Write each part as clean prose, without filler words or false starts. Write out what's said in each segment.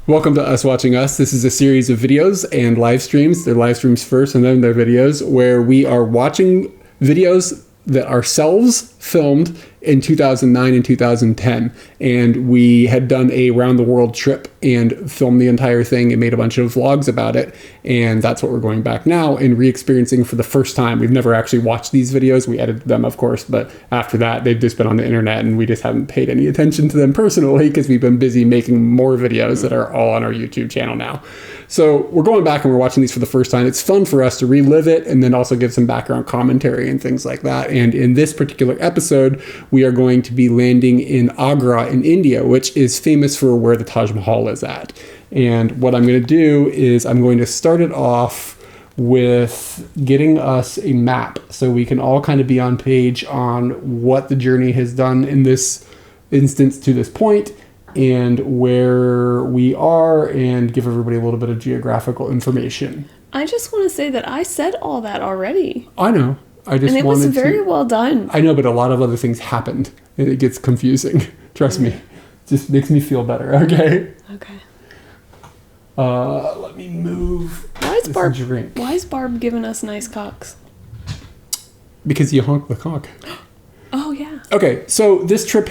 Welcome to Us Watching Us. This is a series of videos and live streams. They're live streams first and then they're videos where we are watching videos that ourselves filmed in 2009 and 2010. And we had done a round the world trip and filmed the entire thing and made a bunch of vlogs about it. And that's what we're going back now and re-experiencing for the first time. We've never actually watched these videos. We edited them, of course, but after that, they've just been on the internet and we just haven't paid any attention to them personally because we've been busy making more videos that are all on our YouTube channel now. So we're going back and we're watching these for the first time. It's fun for us to relive it and then also give some background commentary and things like that. And in this particular episode, we are going to be landing in Agra in India, which is famous for where the Taj Mahal is at. And what I'm going to do is I'm going to start it off with getting us a map so we can all kind of be on page on what the journey has done in this instance to this point and where we are and give everybody a little bit of geographical information. I just want to say that I said all that already. I know. I just and it was very well done. I know, but a lot of other things happened and it gets confusing. Trust me. It just makes me feel better, okay? Okay. Let me move. Why is Barb giving us nice cocks? Because you honk the cock. Oh, yeah. Okay, so this was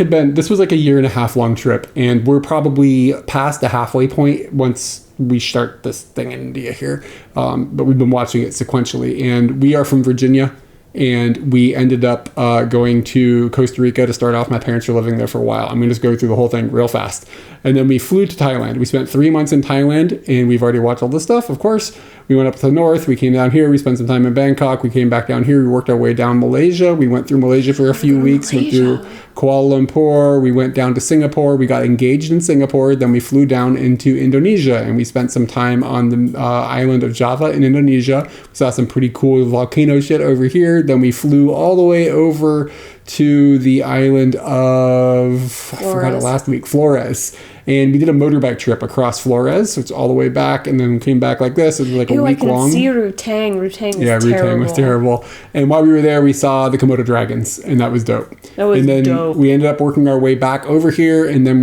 like a 1.5 year long trip, and we're probably past the halfway point once we start this thing in India here. But we've been watching it sequentially, and we are from Virginia. And we ended up going to Costa Rica to start off. My parents were living there for a while. I'm going to just go through the whole thing real fast. And then we flew to Thailand. We spent 3 months in Thailand, and we've already watched all this stuff, of course. We went up to the north. We came down here. We spent some time in Bangkok. We came back down here. We worked our way down Malaysia. We went through Malaysia for a few weeks. Went through Kuala Lumpur. We went down to Singapore. We got engaged in Singapore. Then we flew down into Indonesia, and we spent some time on the island of Java in Indonesia. We saw some pretty cool volcano shit over here. Then we flew all the way over to the island of, I forgot it last week, Flores. And we did a motorbike trip across Flores, so it's all the way back, and then came back like this. It was like a week long. I can see Rutang. Rutang was terrible. Yeah, Rutang was terrible. And while we were there, we saw the Komodo dragons, and that was dope. And then we ended up working our way back over here, and then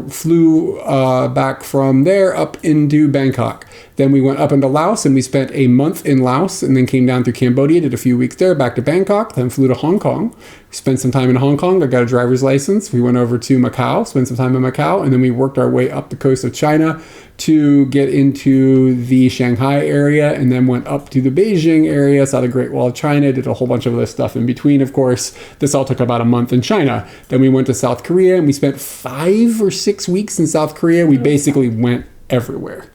flew back from there up into Bangkok. Then we went up into Laos, and we spent a month in Laos, and then came down through Cambodia, did a few weeks there, back to Bangkok, then flew to Hong Kong. We spent some time in Hong Kong. I got a driver's license. We went over to Macau, spent some time in Macau, and then we worked our way up the coast of China to get into the Shanghai area, and then went up to the Beijing area, saw the Great Wall of China, did a whole bunch of other stuff in between, of course. This all took about a month in China. Then we went to South Korea, and we spent 5 or 6 weeks in South Korea. We basically went everywhere.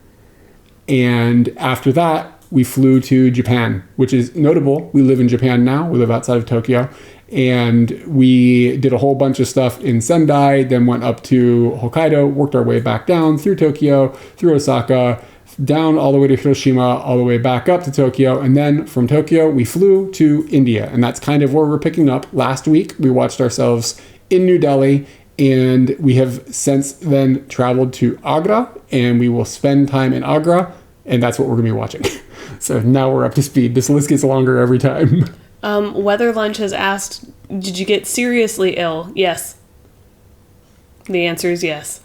And after that, we flew to Japan, which is notable. We live in Japan now. We live outside of Tokyo. And we did a whole bunch of stuff in Sendai, then went up to Hokkaido, worked our way back down through Tokyo, through Osaka, down all the way to Hiroshima, all the way back up to Tokyo. And then from Tokyo, we flew to India. And that's kind of where we're picking up. Last week, we watched ourselves in New Delhi. And we have since then traveled to Agra. And we will spend time in Agra. And that's what we're going to be watching. So now we're up to speed. This list gets longer every time. Weather Lunch has asked, did you get seriously ill? Yes. The answer is yes.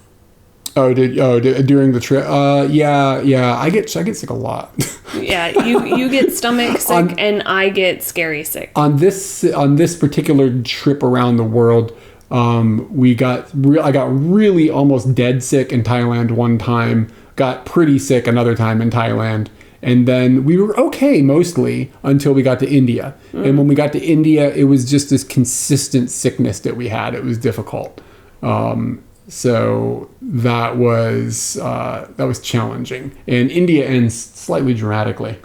During the trip? Yeah. I get sick a lot. Yeah, you get stomach sick and I get scary sick. On this particular trip around the world, I got really almost dead sick in Thailand one time. Got pretty sick another time in Thailand. And then we were okay mostly until we got to India. And when we got to India, it was just this consistent sickness that we had. It was difficult. So that was challenging. And India ends slightly dramatically.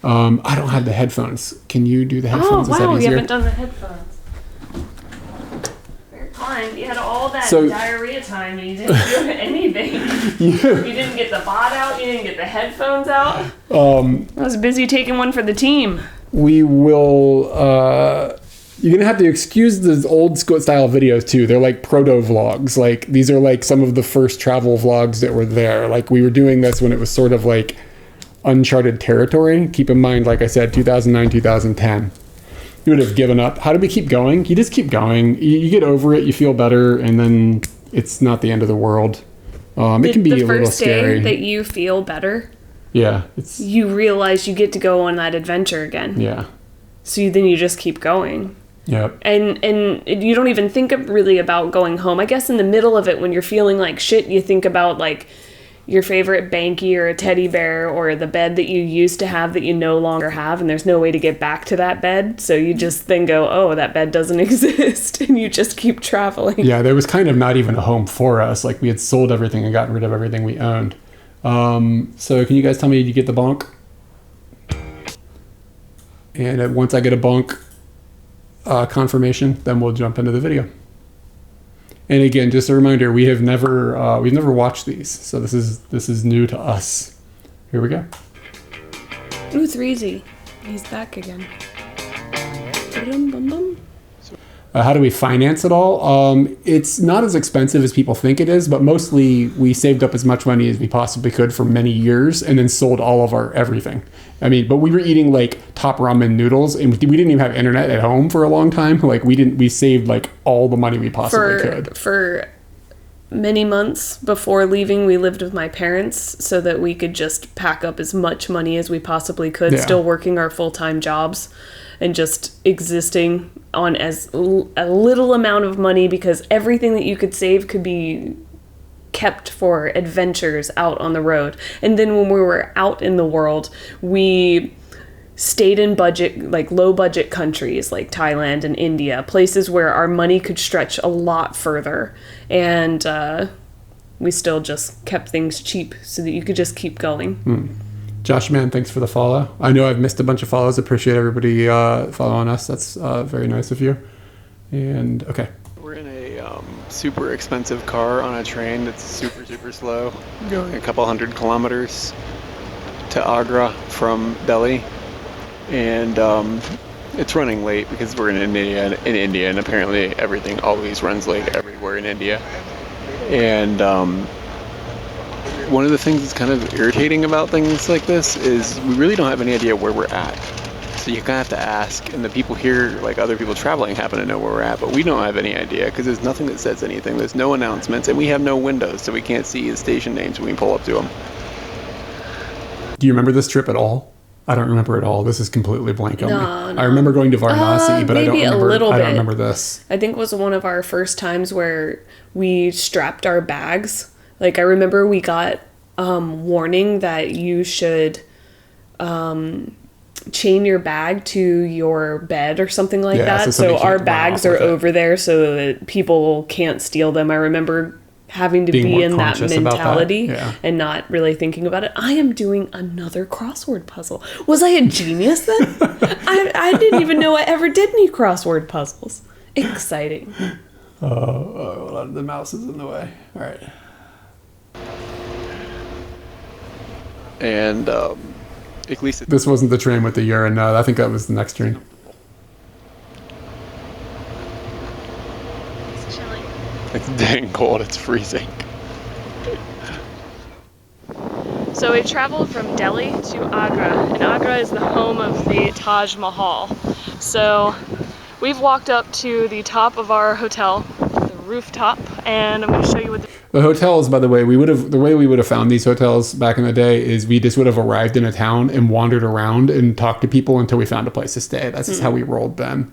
I don't have the headphones. Can you do the headphones? Oh, wow, you haven't done the headphones. You had all that diarrhea time and you didn't do anything. You didn't get the bot out, you didn't get the headphones out. I was busy taking one for the team. We will you're gonna have to excuse the old school style videos too. They're like proto vlogs. Like these are like some of the first travel vlogs that were there. Like we were doing this when it was sort of like uncharted territory. Keep in mind, like I said, 2009, 2010. You would have given up. How do we keep going? You just keep going. You get over it, you feel better, and then it's not the end of the world. It can be a little scary. The first day that you feel better, yeah, you realize you get to go on that adventure again. Yeah. So then you just keep going. Yep. And you don't even think really about going home. I guess in the middle of it, when you're feeling like shit, you think about like your favorite banky or a teddy bear or the bed that you used to have that you no longer have, and there's no way to get back to that bed. So you just then go, oh, that bed doesn't exist, and you just keep traveling. Yeah, there was kind of not even a home for us. Like, we had sold everything and gotten rid of everything we owned. So can you guys tell me, did you get the bunk? And once I get a bunk confirmation, then we'll jump into the video. And again, just a reminder, we've never watched these, so this is new to us. Here we go. Ooh, 3Z. He's back again. How do we finance it all? It's not as expensive as people think it is, but mostly we saved up as much money as we possibly could for many years and then sold all of our everything. I mean, but we were eating like top ramen noodles, and we didn't even have internet at home for a long time. Like, we saved like all the money we possibly could. For many months before leaving, we lived with my parents so that we could just pack up as much money as we possibly could, still working our full-time jobs and just existing on as a little amount of money, because everything that you could save could be kept for adventures out on the road. And then when we were out in the world, we stayed in budget, like low budget countries like Thailand and India, places where our money could stretch a lot further. And we still just kept things cheap so that you could just keep going. Josh, man, thanks for the follow. I know I've missed a bunch of follows. Appreciate everybody following us. That's very nice of you. And okay. We're in a super expensive car on a train that's super, super slow, going a couple 100 kilometers to Agra from Delhi. And it's running late because we're in India, and apparently everything always runs late everywhere in India. And one of the things that's kind of irritating about things like this is we really don't have any idea where we're at. So you kind of have to ask, and the people here, like other people traveling, happen to know where we're at, but we don't have any idea because there's nothing that says anything. There's no announcements, and we have no windows, so we can't see the station names when we pull up to them. Do you remember this trip at all? I don't remember at all. This is completely blank on me. No. I remember going to Varanasi, but I don't remember this. I think it was one of our first times where we strapped our bags. Like, I remember we got warning that you should chain your bag to your bed or something like that. So our bags are over there so that people can't steal them. I remember having to be in that mentality and not really thinking about it. I am doing another crossword puzzle. Was I a genius then? I didn't even know I ever did any crossword puzzles. Exciting. The mouse is in the way. All right. And at least this wasn't the train with the urine. No, I think that was the next train. It's chilly. It's dang cold. It's freezing. So we traveled from Delhi to Agra, and Agra is the home of the Taj Mahal. So we've walked up to the top of our hotel, the rooftop, and I'm going to show you what the hotels, by the way, the way we would have found these hotels back in the day is we just would have arrived in a town and wandered around and talked to people until we found a place to stay. That's just how we rolled then.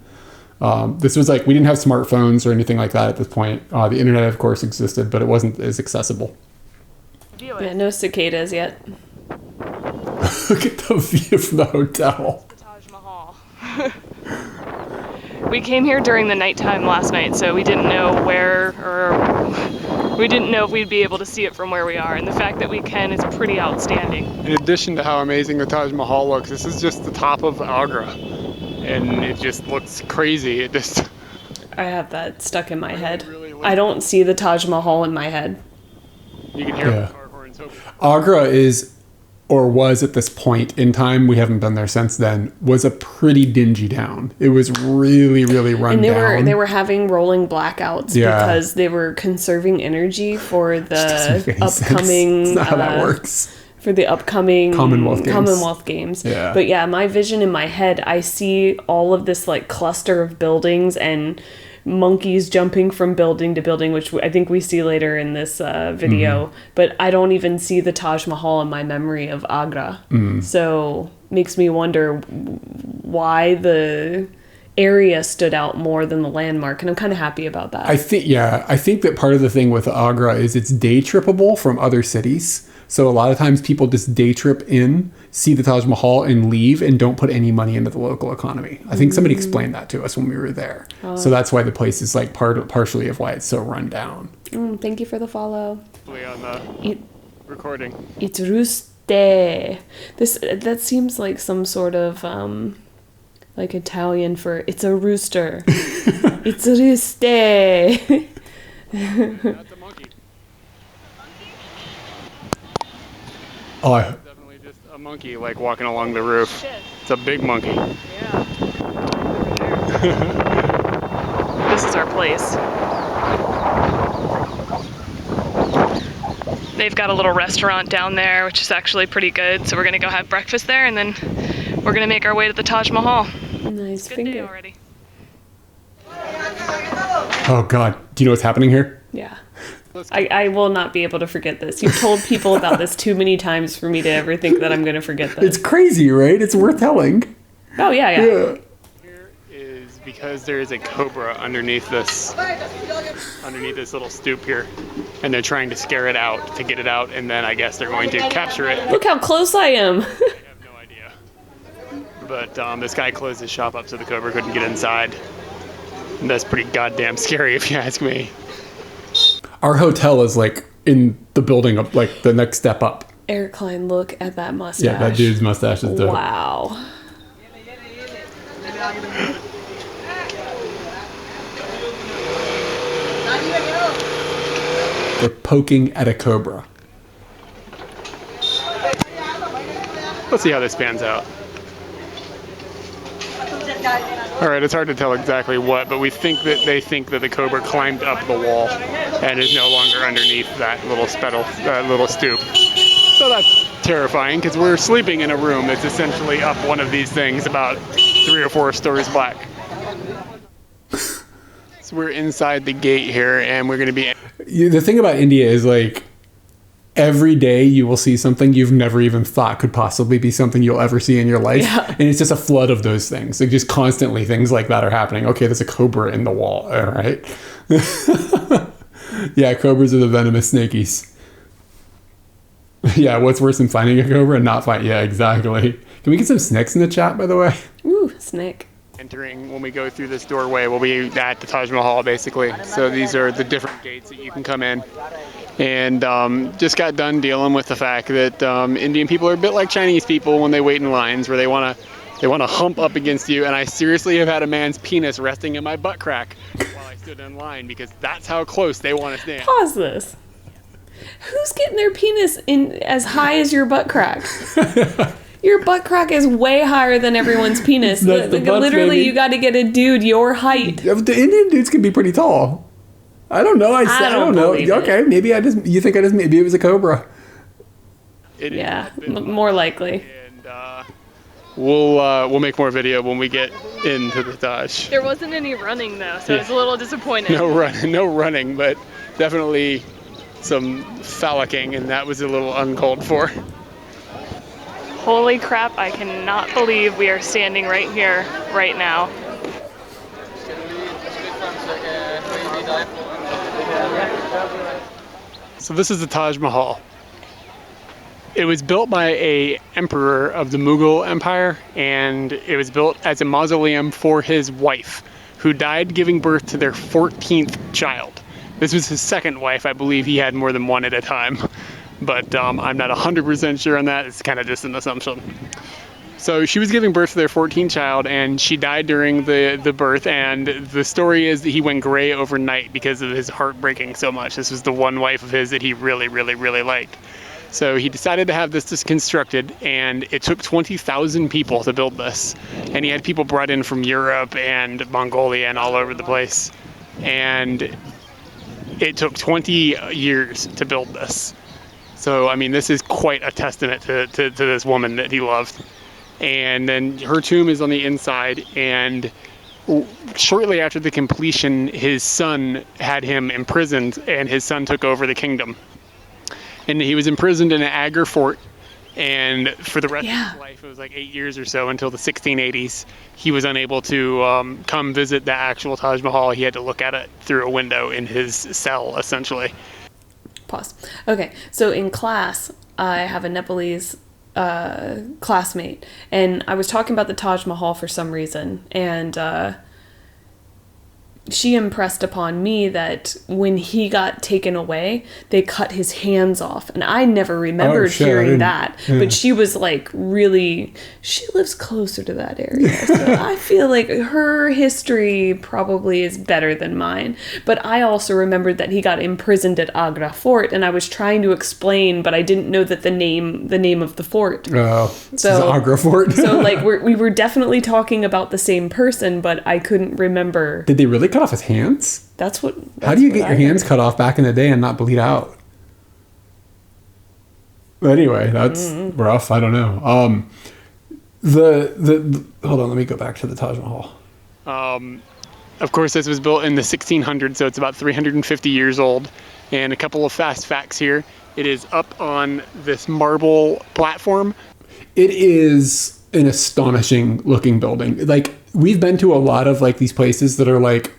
This was like, we didn't have smartphones or anything like that at this point. The internet, of course, existed, but it wasn't as accessible. Yeah, no cicadas yet. Look at the view from the hotel. The Taj Mahal. We came here during the nighttime last night, so we didn't know we didn't know if we'd be able to see it from where we are, and the fact that we can is pretty outstanding. In addition to how amazing the Taj Mahal looks, this is just the top of Agra, and it just looks crazy. I have that stuck in my head. I don't see the Taj Mahal in my head. You can hear the car horns. Agra is, or was at this point in time, we haven't been there since then, was a pretty dingy town. It was really, really run down. And they were having rolling blackouts because they were conserving energy for the upcoming... That's not how that works. For the upcoming Commonwealth Games. Yeah. But yeah, my vision in my head, I see all of this like cluster of buildings and monkeys jumping from building to building, which I think we see later in this video. But I don't even see the Taj Mahal in my memory of Agra. So makes me wonder why the area stood out more than the landmark, and I'm kind of happy about that. I think that part of the thing with Agra is it's day trippable from other cities. So a lot of times people just day trip in, see the Taj Mahal, and leave, and don't put any money into the local economy. I think somebody explained that to us when we were there. So that's why the place is like partially of why it's so run down. Thank you for the follow. On the recording. It's ruste. That seems like some sort of like Italian for it's a rooster. It's a ruste. That's a monkey. Oh, Definitely just a monkey, like walking along the roof. It's a big monkey. Yeah. This is our place. They've got a little restaurant down there, which is actually pretty good. So we're gonna go have breakfast there, and then we're gonna make our way to the Taj Mahal. Nice finger. Good day already. Oh God, do you know what's happening here? Yeah. I will not be able to forget this. You've told people about this too many times for me to ever think that I'm going to forget this. It's crazy, right? It's worth telling. Oh, yeah. Here is because there is a cobra underneath this little stoop here. And they're trying to scare it out, to get it out, and then I guess they're going to capture it. Look how close I am. I have no idea. But this guy closed his shop up so the cobra couldn't get inside. And that's pretty goddamn scary if you ask me. Our hotel is like in the building up, like the next step up. Eric Klein, look at that mustache. Yeah, that dude's mustache is dope. Wow. They're poking at a cobra. Let's see how this pans out. All right, it's hard to tell exactly what, but they think that the cobra climbed up the wall and is no longer underneath that little stoop. So that's terrifying because we're sleeping in a room that's essentially up one of these things about 3 or 4 stories back. So we're inside the gate here, and we're going to be... The thing about India is like every day you will see something you've never even thought could possibly be something you'll ever see in your life. Yeah. And it's just a flood of those things. Like just constantly things like that are happening. Okay, there's a cobra in the wall. All right. Yeah, cobras are the venomous snakies. Yeah, what's worse than finding a cobra and not finding? Yeah, exactly. Can we get some snacks in the chat, by the way? Ooh, snake. Entering, when we go through this doorway, we'll be at the Taj Mahal, basically. So these are the different gates that you can come in. And just got done dealing with the fact that Indian people are a bit like Chinese people when they wait in lines, where they want to hump up against you. And I seriously have had a man's penis resting in my butt crack while I stood in line, because that's how close they want to stand. Pause this. Who's getting their penis in as high as your butt crack? Your butt crack is way higher than everyone's penis. Literally, you got to get a dude your height. The Indian dudes can be pretty tall. I don't know. I don't know. Okay, maybe you think maybe it was a cobra. Yeah, more likely. And we'll make more video when we get into the Taj. There wasn't any running though, so I was a little disappointed. No running, but definitely some phallicking, and that was a little uncalled for. Holy crap, I cannot believe we are standing right here, right now. So this is the Taj Mahal. It was built by an emperor of the Mughal Empire, and it was built as a mausoleum for his wife, who died giving birth to their 14th child. This was his second wife. I believe he had more than one at a time. But I'm not 100% sure on that. It's kind of just an assumption. So she was giving birth to their 14th child, and she died during the birth. And the story is that he went gray overnight because of his heart breaking so much. This was the one wife of his that he really, really, really liked. So he decided to have this constructed, and it took 20,000 people to build this. And he had people brought in from Europe and Mongolia and all over the place. And it took 20 years to build this. So, I mean, this is quite a testament to this woman that he loved. And then her tomb is on the inside, and shortly after the completion, his son had him imprisoned, and his son took over the kingdom. And he was imprisoned in an Agra fort, and for the rest of his life, it was like 8 years or so, until the 1680s, he was unable to come visit the actual Taj Mahal. He had to look at it through a window in his cell, essentially. Pause. Okay, so in class, I have a Nepalese classmate, and I was talking about the Taj Mahal for some reason, and she impressed upon me that when he got taken away, they cut his hands off. And I never remembered hearing that. Yeah. But she was like, really, she lives closer to that area. So I feel like her history probably is better than mine. But I also remembered that he got imprisoned at Agra Fort, and I was trying to explain, but I didn't know that the name of the fort. Oh, so Agra Fort. So like we were definitely talking about the same person, but I couldn't remember. Did they really cut off his hands? How do you get your hands cut off back in the day and not bleed out? Anyway, that's rough. I don't know. Hold on, let me go back to the Taj Mahal. Of course, this was built in the 1600s, so it's about 350 years old. And a couple of fast facts here. It is up on this marble platform. It is an astonishing looking building. Like, we've been to a lot of like these places that are like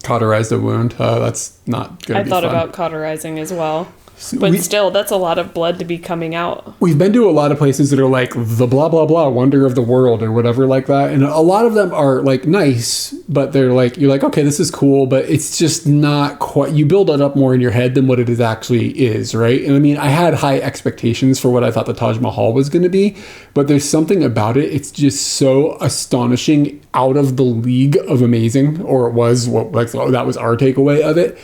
cauterized a wound. That's not going to be fun. I thought about cauterizing as well. But still, that's a lot of blood to be coming out. We've been to a lot of places that are like the blah, blah, blah, wonder of the world or whatever like that. And a lot of them are like nice, but they're like, you're like, okay, this is cool, but it's just not quite, you build it up more in your head than what it is actually is, right? And I mean, I had high expectations for what I thought the Taj Mahal was going to be, but there's something about it. It's just so astonishing, out of the league of amazing, or it was, that was our takeaway of it.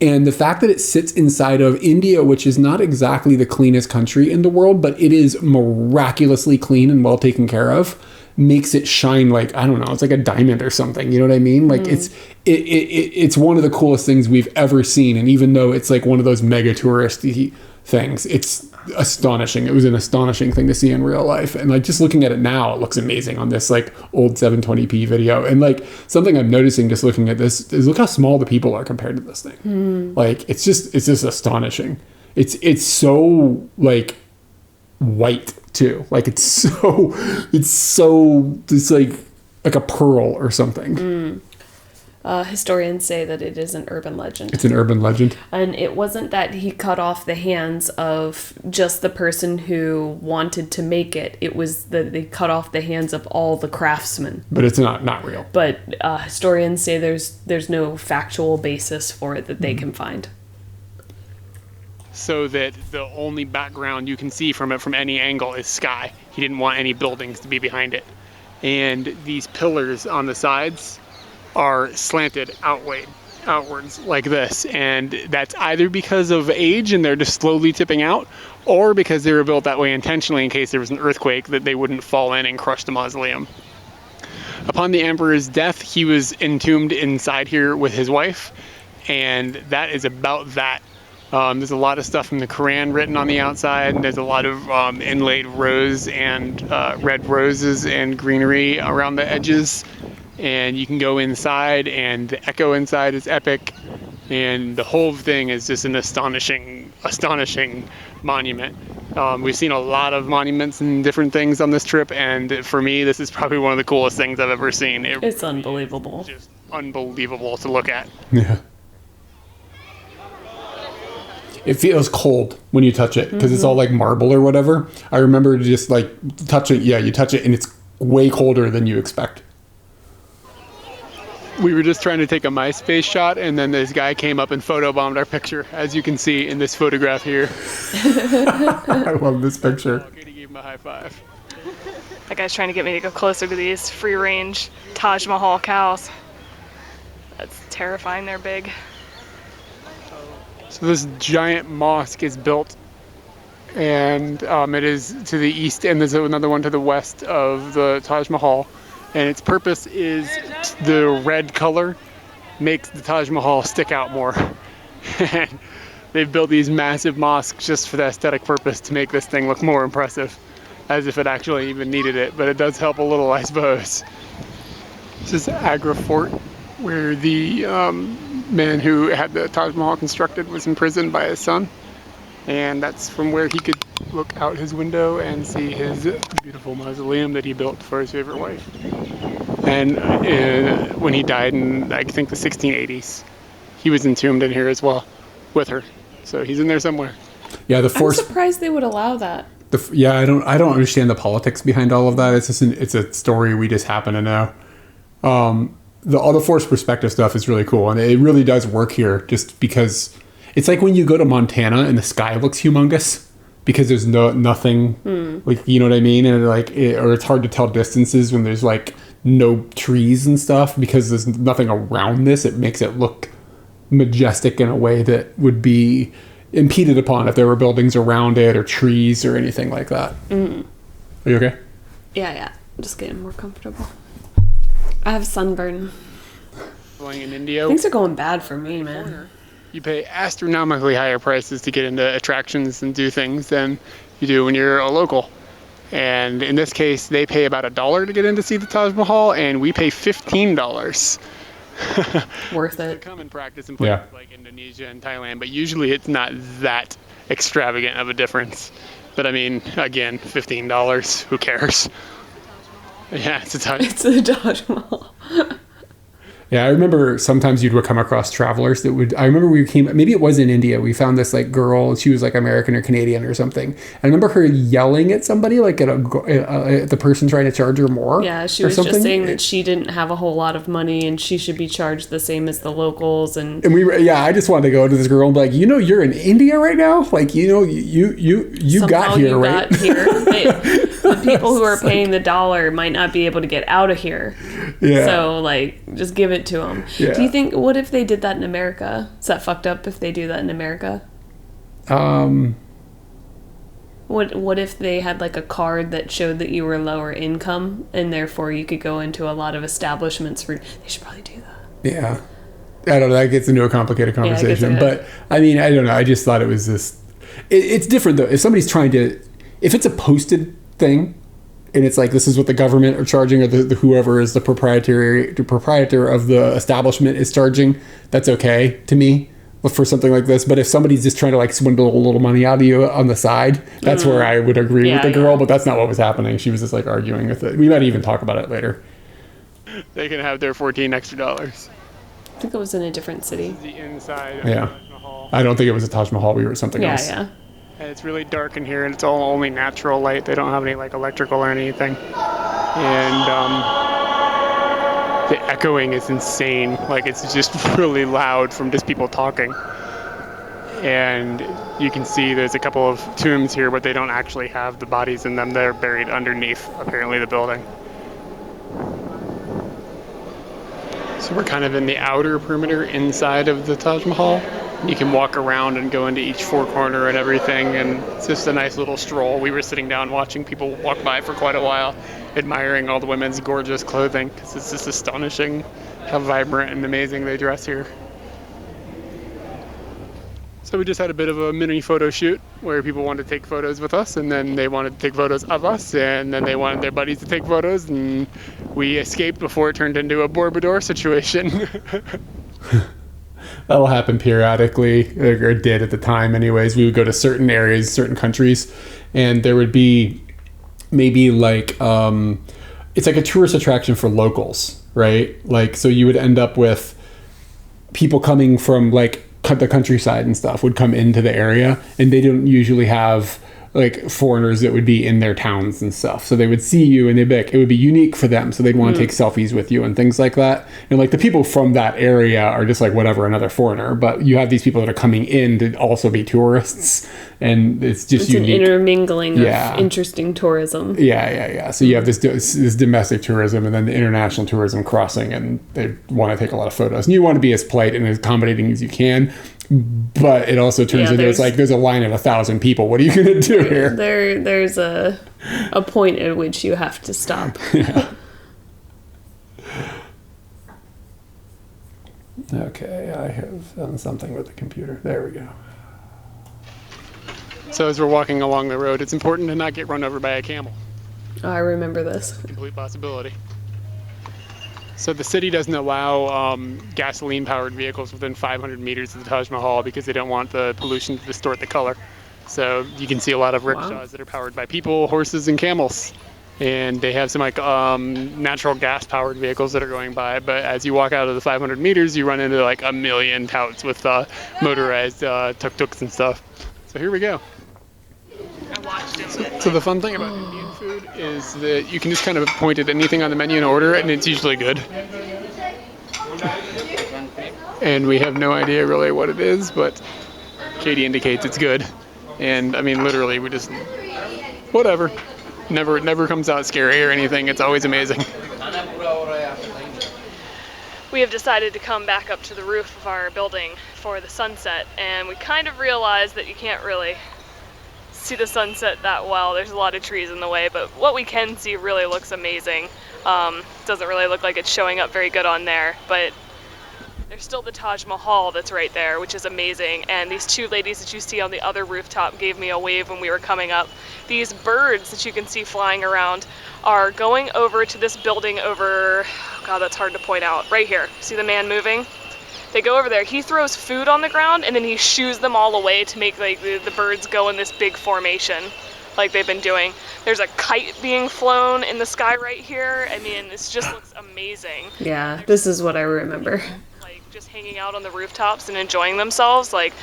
And the fact that it sits inside of India, which is not exactly the cleanest country in the world, but it is miraculously clean and well taken care of, makes it shine like, I don't know, it's like a diamond or something. You know what I mean? Like it's one of the coolest things we've ever seen. And even though it's like one of those mega touristy things, it's astonishing. It was an astonishing thing to see in real life. And like just looking at it now, it looks amazing on this like old 720p video. And like something I'm noticing just looking at this is look how small the people are compared to this thing. Like it's just astonishing. It's so like white too. Like it's like a pearl or something. Historians say that it is an urban legend. It's an urban legend. And it wasn't that he cut off the hands of just the person who wanted to make it. It was that they cut off the hands of all the craftsmen. But it's not real. But historians say there's no factual basis for it that they can find. So that the only background you can see from it from any angle is sky. He didn't want any buildings to be behind it. And these pillars on the sides are slanted outwards like this, and that's either because of age and they're just slowly tipping out, or because they were built that way intentionally in case there was an earthquake that they wouldn't fall in and crush the mausoleum. Upon the emperor's death, he was entombed inside here with his wife, and that is about that. There's a lot of stuff from the Quran written on the outside, and there's a lot of inlaid rose and red roses and greenery around the edges. And you can go inside, and the echo inside is epic, and the whole thing is just an astonishing monument. We've seen a lot of monuments and different things on this trip, and for me, this is probably one of the coolest things I've ever seen. It's unbelievable. It's just unbelievable to look at. Yeah. It feels cold when you touch it, because it's all like marble or whatever. I remember just like touching, you touch it, and it's way colder than you expect. We were just trying to take a MySpace shot, and then this guy came up and photobombed our picture, as you can see in this photograph here. I love this picture. Okay, to give him a high five. That guy's trying to get me to go closer to these free-range Taj Mahal cows. That's terrifying, they're big. So this giant mosque is built, and it is to the east, and there's another one to the west of the Taj Mahal. And its purpose is the red color makes the Taj Mahal stick out more. And they've built these massive mosques just for the aesthetic purpose to make this thing look more impressive, as if it actually even needed it. But it does help a little, I suppose. This is Agra Fort, where the man who had the Taj Mahal constructed was imprisoned by his son. And that's from where he could look out his window and see his beautiful mausoleum that he built for his favorite wife. And when he died in, I think, the 1680s, he was entombed in here as well with her. So he's in there somewhere. Yeah, I'm surprised they would allow that. I don't understand the politics behind all of that. It's just it's a story we just happen to know. All the forced perspective stuff is really cool, and it really does work here. Just because it's like when you go to Montana and the sky looks humongous because there's nothing, like, you know what I mean, and or it's hard to tell distances when there's like no trees and stuff because there's nothing around this. It makes it look majestic in a way that would be impeded upon if there were buildings around it or trees or anything like that. Are you okay? Yeah. I'm just getting more comfortable. I have sunburn. Going in India, Things are going bad for me, man. you pay astronomically higher prices to get into attractions and do things than you do when you're a local. And in this case, they pay about $1 to get in to see the Taj Mahal, and we pay $15. Worth it. It's a common practice in places like Indonesia and Thailand, but usually it's not that extravagant of a difference. But I mean, again, $15, who cares? Yeah, it's a Taj Mahal. Yeah, I remember sometimes you'd come across travelers that would. I remember maybe it was in India. We found this like girl. She was like American or Canadian or something. I remember her yelling at somebody, like at the person trying to charge her more. Yeah, she was just saying that she didn't have a whole lot of money and she should be charged the same as the locals. And I just wanted to go to this girl and be like, you're in India right now. Like, you got here, right? Got here. The people who are paying the $1 might not be able to get out of here. Yeah. So like, just give it to them. Yeah. Do you think? What if they did that in America? Is that fucked up if they do that in America? What if they had like a card that showed that you were lower income and therefore you could go into a lot of establishments for? They should probably do that. Yeah. I don't know. That gets into a complicated conversation, but I mean, I don't know. I just thought it was this. It's different though. If somebody's if it's a posted thing, and it's like, this is what the government are charging, or the whoever is the proprietor of the establishment is charging, that's okay to me for something like this. But if somebody's just trying to like swindle a little money out of you on the side, that's where I would agree with the girl. But that's not what was happening. She was just like arguing with it. We might even talk about it later. They can have their $14 extra. I think it was in a different city. This is the inside of the Taj Mahal. I don't think it was a Taj Mahal. We were at something else. Yeah. And it's really dark in here, and it's all only natural light. They don't have any like electrical or anything. And the echoing is insane. Like, it's just really loud from just people talking. And you can see there's a couple of tombs here, but they don't actually have the bodies in them. They're buried underneath, apparently, the building. So we're kind of in the outer perimeter inside of the Taj Mahal. You can walk around and go into each four corner and everything, and it's just a nice little stroll. We were sitting down watching people walk by for quite a while, admiring all the women's gorgeous clothing, because it's just astonishing how vibrant and amazing they dress here. So we just had a bit of a mini photo shoot where people wanted to take photos with us, and then they wanted to take photos of us, and then they wanted their buddies to take photos, and we escaped before it turned into a Borobudur situation. That'll happen periodically, or it did at the time anyways. We would go to certain areas, certain countries, and there would be maybe like, it's like a tourist attraction for locals, right? Like, so you would end up with people coming from like the countryside and stuff would come into the area, and they don't usually have like foreigners that would be in their towns and stuff. So they would see you and they'd be like, it would be unique for them. So they'd want to take selfies with you and things like that. And like the people from that area are just like, whatever, another foreigner. But you have these people that are coming in to also be tourists. And it's just unique. An intermingling of interesting tourism. Yeah. So you have this domestic tourism and then the international tourism crossing, and they want to take a lot of photos. And you want to be as polite and as accommodating as you can. But it also turns into it's like there's a line of 1,000 people. What are you going to do here? There's a point at which you have to stop. Yeah. Okay, I have done something with the computer. There we go. So as we're walking along the road, it's important to not get run over by a camel. Oh, I remember this. Complete possibility. So the city doesn't allow gasoline-powered vehicles within 500 meters of the Taj Mahal because they don't want the pollution to distort the color. So you can see a lot of rickshaws that are powered by people, horses, and camels. And they have some like natural gas-powered vehicles that are going by. But as you walk out of the 500 meters, you run into like a million touts with motorized tuk-tuks and stuff. So here we go. So the fun thing about Indian food is that you can just kind of point at anything on the menu and order it, and it's usually good. And we have no idea really what it is, but Katie indicates it's good. And I mean, literally, we just whatever. It never comes out scary or anything. It's always amazing. We have decided to come back up to the roof of our building for the sunset, and we kind of realized that you can't really see the sunset that well. There's a lot of trees in the way, but what we can see really looks amazing. Doesn't really look like it's showing up very good on there, but there's still the Taj Mahal that's right there, which is amazing. And these two ladies that you see on the other rooftop gave me a wave when we were coming up. These birds that you can see flying around are going over to this building over, oh God, that's hard to point out, right here. See the man moving? They go over there, he throws food on the ground, and then he shoos them all away to make like the birds go in this big formation like they've been doing. There's a kite being flown in the sky right here. I mean, this just looks amazing. Yeah, this is what I remember. Like just hanging out on the rooftops and enjoying themselves, like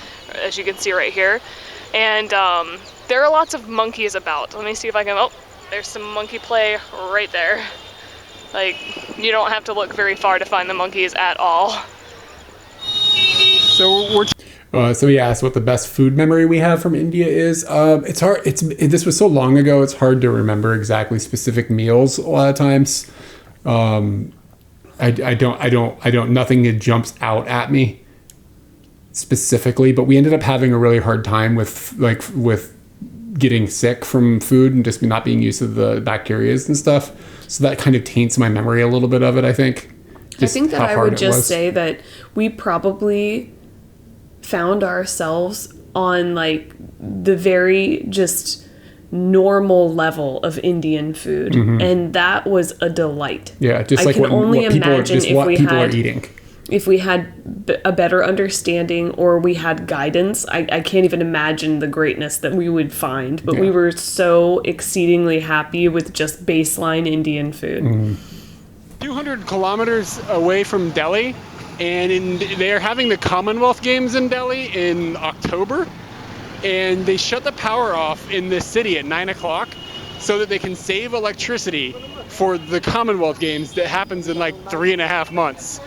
as you can see right here. And there are lots of monkeys about. Let me see if I can, oh, there's some monkey play right there. Like, you don't have to look very far to find the monkeys at all. So somebody asked what the best food memory we have from India is. It's hard. This was so long ago. It's hard to remember exactly specific meals a lot of times. I don't. Nothing that jumps out at me specifically. But we ended up having a really hard time with getting sick from food and just not being used to the bacterias and stuff. So that kind of taints my memory a little bit of it, I think. I think that I would just say that we probably found ourselves on like the very just normal level of Indian food, and that was a delight. Yeah, just like what people are eating. If we had a better understanding or we had guidance, I can't even imagine the greatness that we would find. But we were so exceedingly happy with just baseline Indian food. 200 kilometers away from Delhi, and they're having the Commonwealth Games in Delhi in October, and they shut the power off in this city at 9 o'clock so that they can save electricity for the Commonwealth Games that happens in like 3.5 months.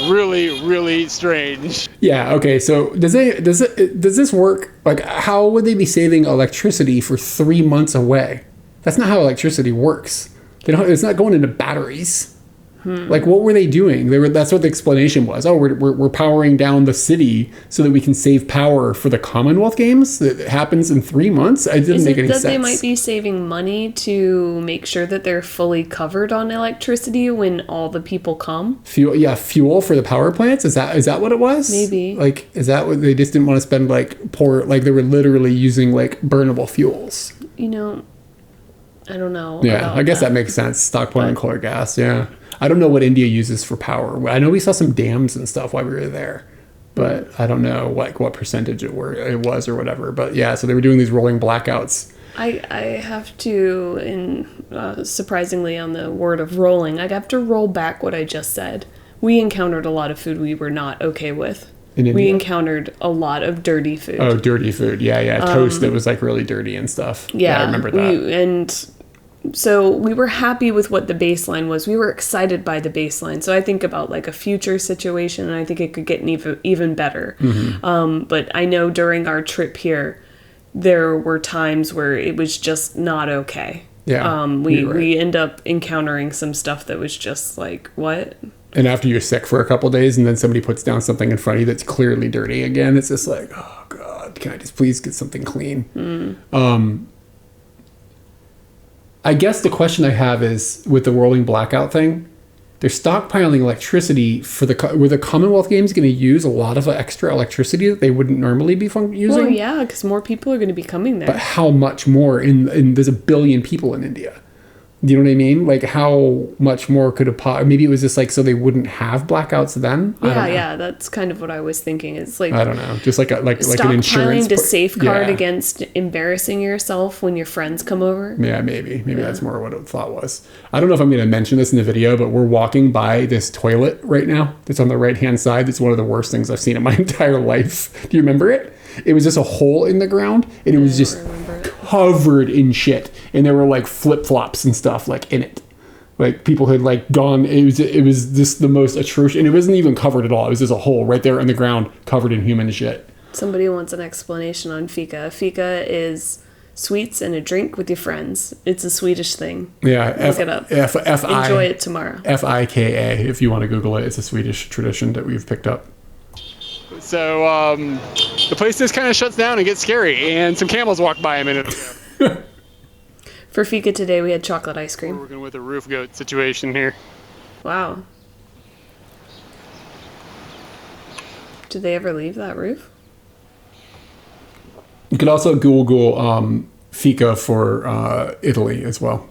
Really, really strange. Yeah. Okay. So does this work? Like, how would they be saving electricity for 3 months away? That's not how electricity works. It's not going into batteries. Like, what were they doing? That's what the explanation was. Oh, we're powering down the city so that we can save power for the Commonwealth Games that happens in 3 months. It didn't make any sense. They might be saving money to make sure that they're fully covered on electricity when all the people come? Fuel for the power plants? Is that what it was? Maybe. Like, is that what they just didn't want to spend like they were literally using like burnable fuels? I don't know. Yeah, I guess that makes sense. Stockpiling coal or gas. Yeah. I don't know what India uses for power. I know we saw some dams and stuff while we were there, but I don't know what percentage it was or whatever. But yeah, so they were doing these rolling blackouts. I have to, surprisingly on the word of rolling, I'd have to roll back what I just said. We encountered a lot of food we were not okay with. In India? We encountered a lot of dirty food. Oh, dirty food. Yeah. Toast that was like really dirty and stuff. Yeah, I remember that. So we were happy with what the baseline was. We were excited by the baseline. So I think about like a future situation, and I think it could get even better. But I know during our trip here, there were times where it was just not okay. Yeah. We end up encountering some stuff that was just like, what? And after you're sick for a couple of days, and then somebody puts down something in front of you that's clearly dirty again, it's just like, oh God, can I just please get something clean? I guess the question I have is, with the rolling blackout thing, they're stockpiling electricity were the Commonwealth Games going to use a lot of extra electricity that they wouldn't normally be using? Well, yeah, because more people are going to be coming there. But how much more? There's 1 billion people in India. Do you know what I mean? Like, how much more could have maybe it was just like so they wouldn't have blackouts then? Yeah, that's kind of what I was thinking. It's like, I don't know, just like an insurance. Stockpiling to safeguard against embarrassing yourself when your friends come over. Yeah, maybe that's more what the thought was. I don't know if I'm going to mention this in the video, but we're walking by this toilet right now. That's on the right-hand side. It's one of the worst things I've seen in my entire life. Do you remember it? It was just a hole in the ground, and it was just covered in shit, and there were like flip-flops and stuff like in it. Like people had like gone. It was just the most atrocious, and it wasn't even covered at all. It was just a hole right there in the ground, covered in human shit. Somebody wants an explanation on fika. Fika is sweets and a drink with your friends. It's a Swedish thing. Yeah, look it up. Enjoy it tomorrow. Fika, if you want to Google it. It's a Swedish tradition that we've picked up. So the place just kind of shuts down and gets scary, and some camels walked by a minute ago. For fika today, we had chocolate ice cream. We're working with a roof goat situation here. Wow. Did they ever leave that roof? You could also Google fika for Italy as well.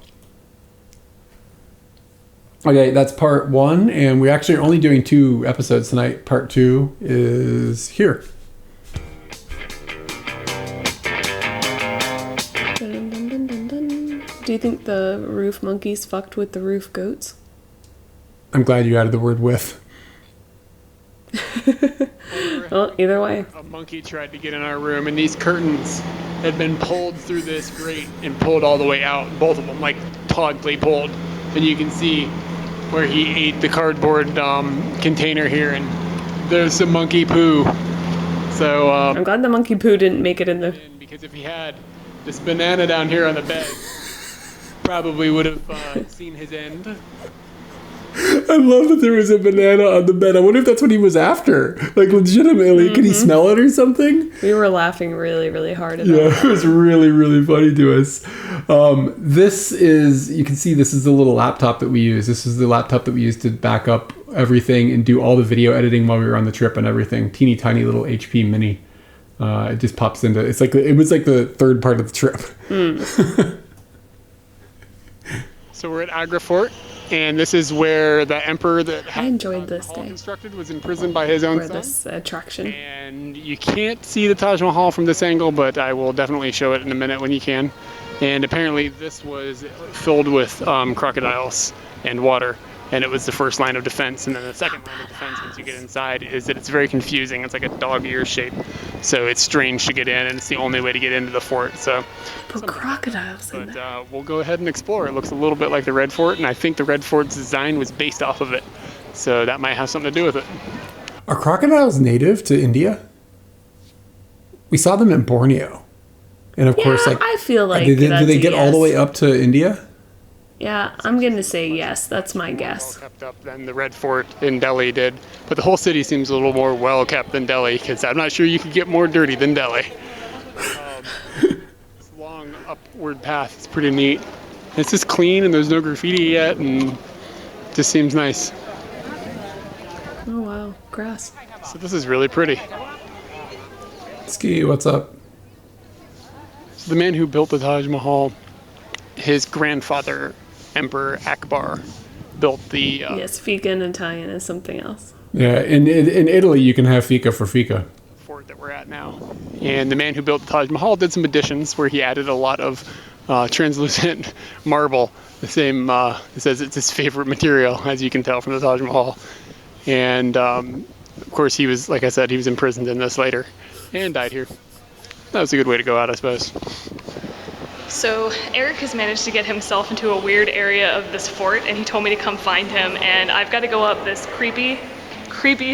Okay, that's part 1, and we're actually only doing 2 episodes tonight. Part 2 is here. Dun, dun, dun, dun, dun. Do you think the roof monkeys fucked with the roof goats? I'm glad you added the word with. Well, either way. A monkey tried to get in our room, and these curtains had been pulled through this grate and pulled all the way out, both of them, like tautly pulled. And you can see where he ate the cardboard container here, and there's some monkey poo. So I'm glad the monkey poo didn't make it in the... Because if he had this banana down here on the bed, probably would have seen his end. I love that there was a banana on the bed. I wonder if that's what he was after. Like, legitimately, could he smell it or something? We were laughing really, really hard at that. Yeah, it was really, really funny to us. This is, you can see this is the little laptop that we use. This is the laptop that we use to back up everything and do all the video editing while we were on the trip and everything. Teeny tiny little HP mini. It just pops into, it was like the third part of the trip. So we're at Agra Fort. And this is where the emperor that I enjoyed this day constructed was imprisoned by his own son. This attraction. And you can't see the Taj Mahal from this angle, but I will definitely show it in a minute when you can. And apparently this was filled with crocodiles and water. And it was the first line of defense. And then the second line of defense, once you get inside, is that it's very confusing. It's like a dog ear shape. So it's strange to get in, and it's the only way to get into the fort. So, put crocodiles in there. But we'll go ahead and explore. It looks a little bit like the Red Fort, and I think the Red Fort's design was based off of it. So that might have something to do with it. Are crocodiles native to India? We saw them in Borneo. And of course, like, I feel like do they get all the way up to India? Yeah, I'm going to say yes. That's my guess. Well kept up than the Red Fort in Delhi did. But the whole city seems a little more well kept than Delhi, because I'm not sure you could get more dirty than Delhi. This long upward path is pretty neat. It's just clean, and there's no graffiti yet, and just seems nice. Oh, wow. Grass. So this is really pretty. Ski, what's up? So the man who built the Taj Mahal, his grandfather, Emperor Akbar, built the... yes, fika in Italian is something else. Yeah, in Italy you can have fika for fika. Fort that we're at now. And the man who built the Taj Mahal did some additions where he added a lot of translucent marble. The same, it says it's his favorite material, as you can tell from the Taj Mahal. And of course he was, like I said, he was imprisoned in this later and died here. That was a good way to go out, I suppose. So Eric has managed to get himself into a weird area of this fort, and he told me to come find him, and I've got to go up this creepy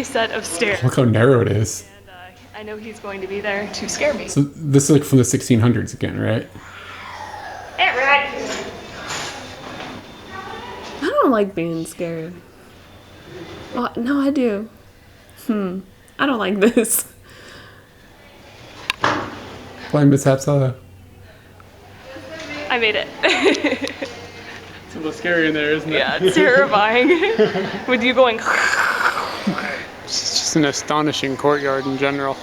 set of stairs. Look how narrow it is. And I know he's going to be there to scare me. So this is like from the 1600s again, right? Eric! I don't like being scared. Well, no, I do. I don't like this. Flying mishaps, I made it. It's a little scary in there, isn't it? Yeah, it's terrifying. With you going... It's just an astonishing courtyard in general.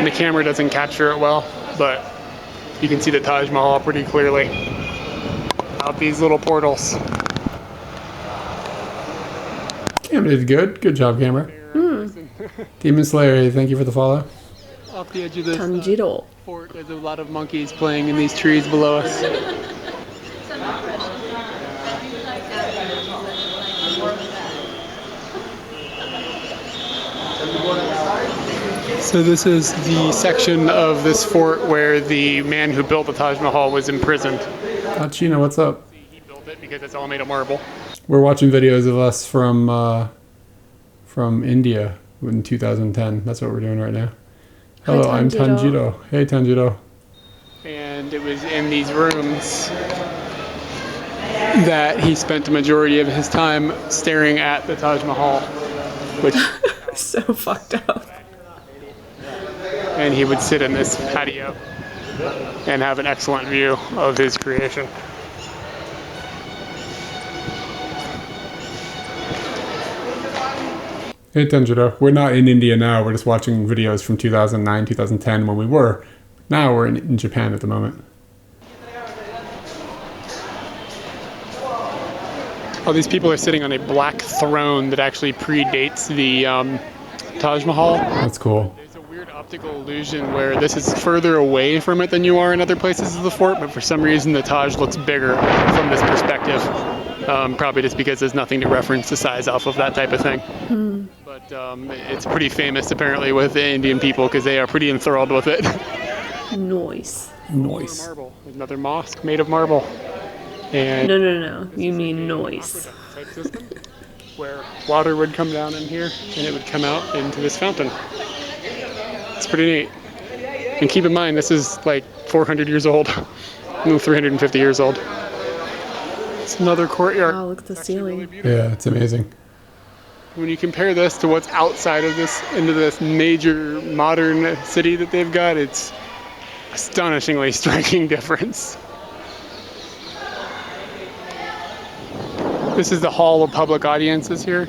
the camera doesn't capture it well, but you can see the Taj Mahal pretty clearly out these little portals. Camera did good. Good job, camera. Demon Slayer, thank you for the follow. Off the edge of this Tanjiro. fort, there's a lot of monkeys playing in these trees below us. So this is the section of this fort where the man who built the Taj Mahal was imprisoned. Chino, what's up? He built it because it's all made of marble. We're watching videos of us from India in 2010. That's what we're doing right now. Hello, I'm Tanjiro. Hey, Tanjiro. And it was in these rooms that he spent the majority of his time staring at the Taj Mahal, which So fucked up. and he would sit in this patio and have an excellent view of his creation. Hey, Tanjiro. We're not in India now. We're just watching videos from 2009, 2010 when we were. Now we're in Japan at the moment. All these people are sitting on a black throne that actually predates the Taj Mahal. That's cool. There's a weird optical illusion where this is further away from it than you are in other places of the fort, but for some reason the Taj looks bigger from this perspective. Probably just because there's nothing to reference the size off of that type of thing. But it's pretty famous apparently with the Indian people because they are pretty enthralled with it. Noise. Nice. Marble. There's another mosque made of marble. And No. You mean noise. type system where water would come down in here and it would come out into this fountain. It's pretty neat. And keep in mind, this is like 400 years old, no, 350 years old. It's another courtyard. Wow, look at the ceiling. Yeah, it's amazing. When you compare this to what's outside of this, into this major modern city that they've got, it's astonishingly striking difference. This is the hall of public audiences here.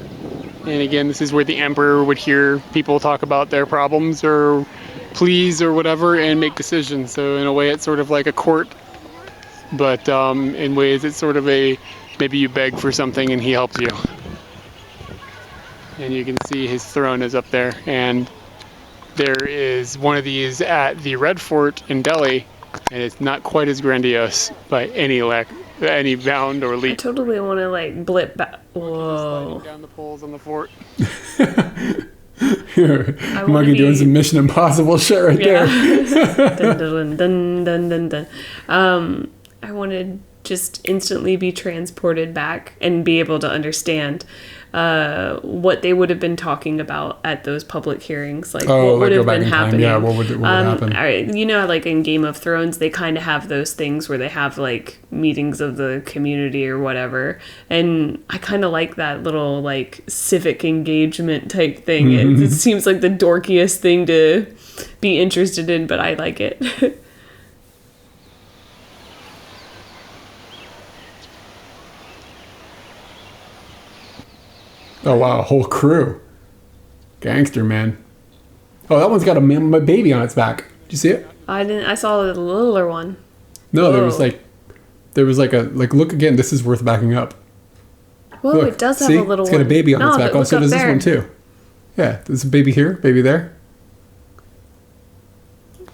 And again, this is where the emperor would hear people talk about their problems or pleas or whatever and make decisions. So in a way, it's sort of like a court, but in ways it's sort of a, maybe you beg for something and he helps you. And you can see his throne is up there. And there is one of these at the Red Fort in Delhi, and it's not quite as grandiose by any bound or I leap. totally want to like blip back. Whoa. Down the poles on the fort. Monkey doing some Mission Impossible shit right there. dun, dun, dun, dun, dun. I want to just instantly be transported back and be able to understand what they would have been talking about at those public hearings, like what would have been happening. Yeah, what would happen? You know, like in Game of Thrones, they kind of have those things where they have like meetings of the community or whatever, and I kind of like that little like civic engagement type thing. It seems like the dorkiest thing to be interested in, but I like it. Oh wow, a whole crew. Gangster, man. Oh, that one's got a baby on its back. Did you see it? I didn't. I saw the littler one. No, there Whoa. was like look again, this is worth backing up. Whoa, Look, it does have see? a little It's got a one. baby on its back. but Oh, so look does up this there. one too. Yeah, there's a baby here, baby there.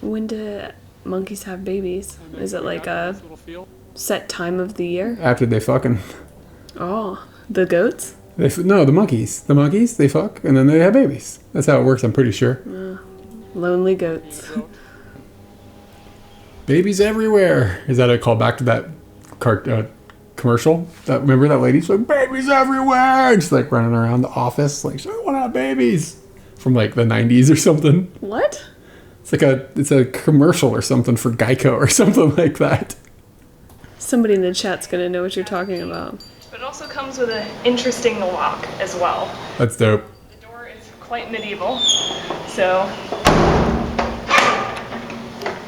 When do monkeys have babies? Is it like a set time of the year? After they fucking. Oh, the goats? No, the monkeys. The monkeys, they fuck, and then they have babies. That's how it works, I'm pretty sure. Lonely goats. Babies everywhere. Is that a call back to that commercial? Remember that lady? She's like, babies everywhere! And she's like running around the office, like, I want to have babies. From like the 90s or something. What? It's a commercial or something for Geico or something like that. Somebody in the chat's gonna know what you're talking about. But it also comes with an interesting lock as well. That's dope. The door is quite medieval, so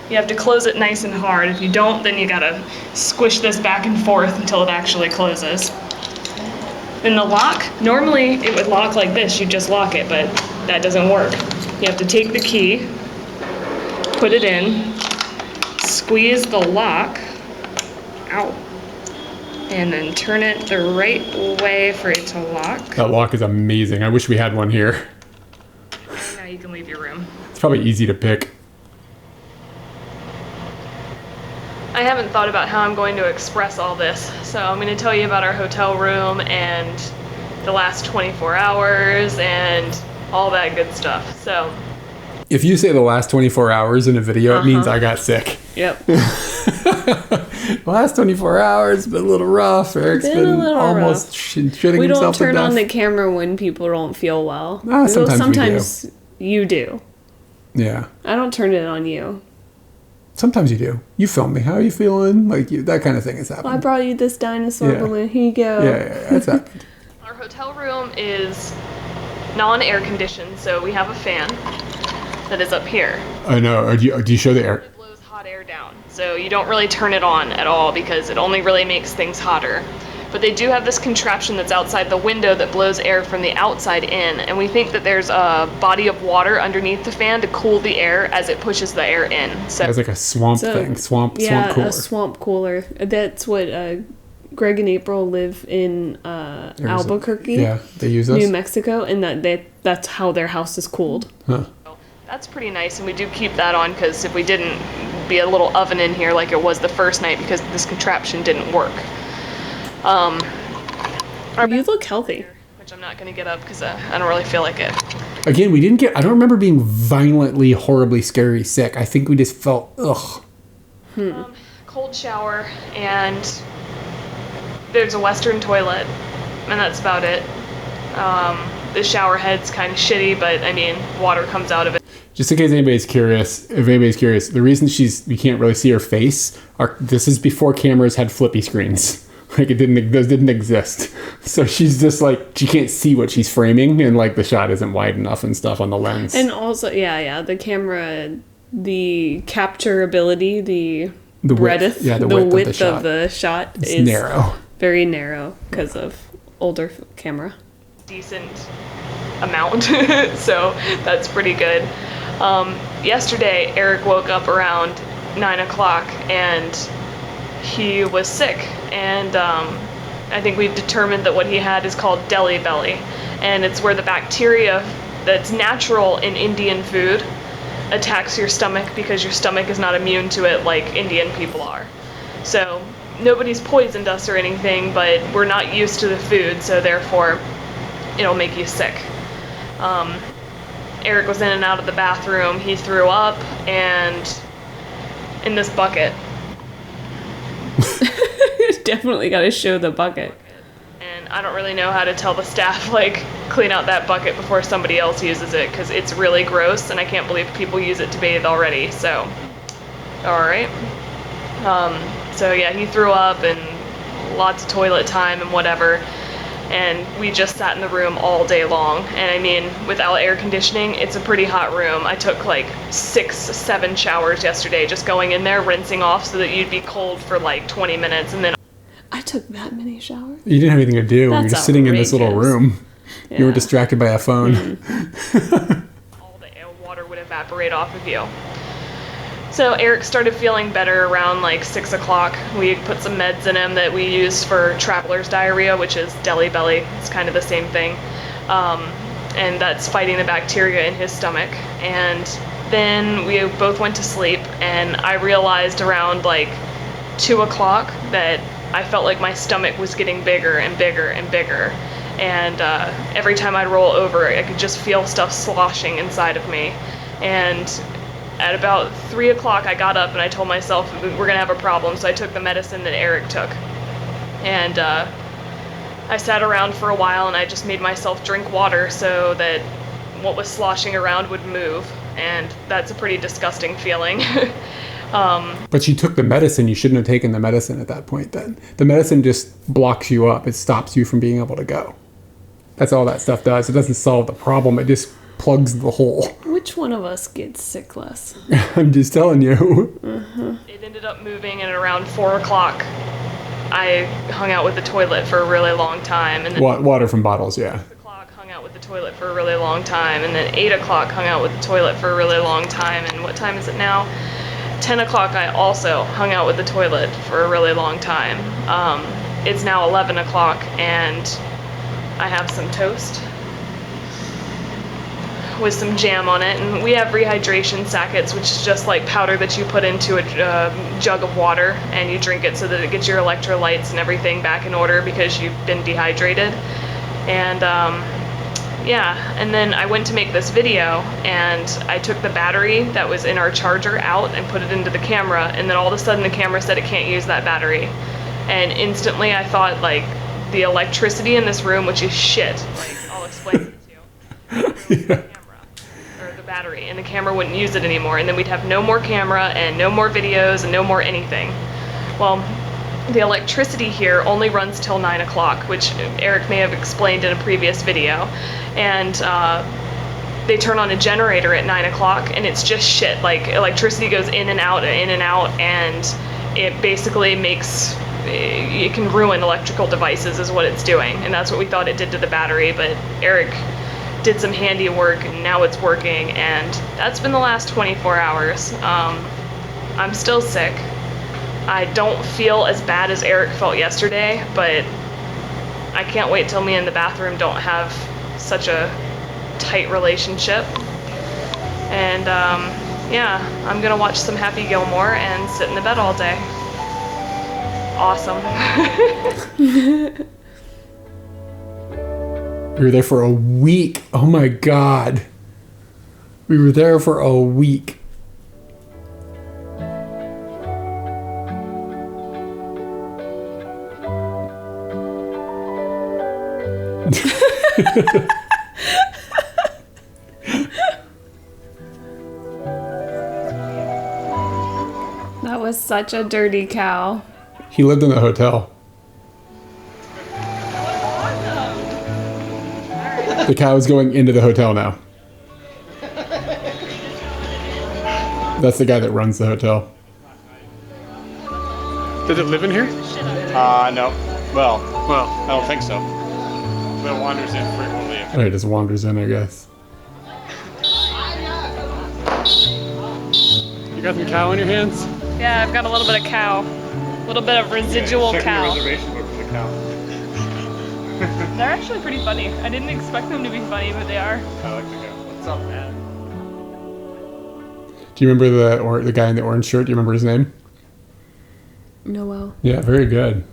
you have to close it nice and hard. If you don't, then you gotta squish this back and forth until it actually closes. And the lock, normally it would lock like this, you just lock it, but that doesn't work. You have to take the key put it in, squeeze the lock, ow, and then turn it the right way for it to lock. That lock is amazing. I wish we had one here. And now you can leave your room. It's probably easy to pick. I haven't thought about how I'm going to express all this, so I'm going to tell you about our hotel room and the last 24 hours and all that good stuff. So, if you say the last 24 hours in a video, it means I got sick. Yep. The last 24 hours been a little rough. Eric's been almost shitting himself to death. We don't turn on the camera when people don't feel well. Sometimes we do. You do. Yeah. I don't turn it on you. Sometimes you do. You film me. How are you feeling? Like, that kind of thing has happened. Well, I brought you this dinosaur balloon. Here you go. Yeah, that's happened. Our hotel room is non-air conditioned, so we have a fan that is up here. I know. Do you show the air? It blows hot air down, so you don't really turn it on at all because it only really makes things hotter. But they do have this contraption that's outside the window that blows air from the outside in, and we think that there's a body of water underneath the fan to cool the air as it pushes the air in. So it's like a swamp thing. Swamp cooler. A swamp cooler. That's what Greg and April live in Albuquerque. Yeah, they use those. New Mexico, and that's how their house is cooled. Huh. That's pretty nice, and we do keep that on because if we didn't, it'd be a little oven in here like it was the first night because this contraption didn't work. You look healthy. Which I'm not going to get up because I don't really feel like it. Again, I don't remember being violently, horribly scary sick. I think we just felt, ugh. Cold shower, and there's a Western toilet, and that's about it. The shower head's kind of shitty, but I mean, water comes out of it. Just in case anybody's curious, the reason you can't really see her face, this is before cameras had flippy screens. Like those didn't exist. So she's just like, she can't see what she's framing, and like the shot isn't wide enough and stuff on the lens. And also, the camera, the capture ability, the width of the shot is narrow. Very narrow because of older camera. Decent amount, so that's pretty good. Yesterday, Eric woke up around 9 o'clock and he was sick, and I think we've determined that what he had is called deli belly, and it's where the bacteria that's natural in Indian food attacks your stomach because your stomach is not immune to it like Indian people are. So nobody's poisoned us or anything, but we're not used to the food, so therefore it'll make you sick. Eric was in and out of the bathroom. He threw up, and in this bucket. Definitely got to show the bucket. And I don't really know how to tell the staff, like, clean out that bucket before somebody else uses it, because it's really gross, and I can't believe people use it to bathe already, so. Alright. So yeah, he threw up, and lots of toilet time and whatever. And we just sat in the room all day long. And I mean, without air conditioning, it's a pretty hot room. I took like 6-7 showers yesterday, just going in there, rinsing off so that you'd be cold for like 20 minutes. And then I took that many showers. You didn't have anything to do. You're just sitting in this little room. Yeah. You were distracted by a phone. All the water would evaporate off of you. So Eric started feeling better around like 6 o'clock. We put some meds in him that we use for traveler's diarrhea, which is deli belly. It's kind of the same thing. And that's fighting the bacteria in his stomach. And then we both went to sleep, and I realized around like 2 o'clock that I felt like my stomach was getting bigger and bigger and bigger. And every time I'd roll over, I could just feel stuff sloshing inside of me. And at about 3 o'clock, I got up and I told myself we're going to have a problem, so I took the medicine that Eric took. And I sat around for a while and I just made myself drink water so that what was sloshing around would move. And that's a pretty disgusting feeling. But you took the medicine. You shouldn't have taken the medicine at that point then. The medicine just blocks you up. It stops you from being able to go. That's all that stuff does. It doesn't solve the problem. It just plugs the hole. Which one of us gets sick less? I'm just telling you. Mm-hmm. It ended up moving, and at around 4 o'clock, I hung out with the toilet for a really long time. And then water from bottles, yeah. 6 o'clock, hung out with the toilet for a really long time, and then 8 o'clock hung out with the toilet for a really long time, and what time is it now? 10 o'clock I also hung out with the toilet for a really long time. It's now 11 o'clock and I have some toast with some jam on it, and we have rehydration sackets, which is just like powder that you put into a jug of water and you drink it so that it gets your electrolytes and everything back in order because you've been dehydrated. And yeah, and then I went to make this video and I took the battery that was in our charger out and put it into the camera, and then all of a sudden the camera said it can't use that battery. And instantly I thought, like, the electricity in this room, which is shit, like, I'll explain it to you. The camera, or the battery, and the camera wouldn't use it anymore, and then we'd have no more camera and no more videos and no more anything. Well, the electricity here only runs till 9 o'clock, which Eric may have explained in a previous video, and they turn on a generator at 9 o'clock, and it's just shit. Like, electricity goes in and out, and it basically it can ruin electrical devices is what it's doing, and that's what we thought it did to the battery, but Eric did some handiwork, and now it's working, and that's been the last 24 hours. I'm still sick. I don't feel as bad as Eric felt yesterday, but I can't wait till me and the bathroom don't have such a tight relationship. And yeah, I'm gonna watch some Happy Gilmore and sit in the bed all day. Awesome. We were there for a week. Oh my God. We were there for a week. That was such a dirty cow. He lived in the hotel. The cow is going into the hotel now. That's the guy that runs the hotel. Does it live in here? No. Well, I don't think so. But it wanders in frequently. Oh, he just wanders in, I guess. You got some cow in your hands? Yeah, I've got a little bit of cow. A little bit of residual Check cow. the reservation book for the cow. They're actually pretty funny. I didn't expect them to be funny, but they are. I like the cow. What's up, man? Do you remember the guy in the orange shirt? Do you remember his name? Noel. Yeah, very good.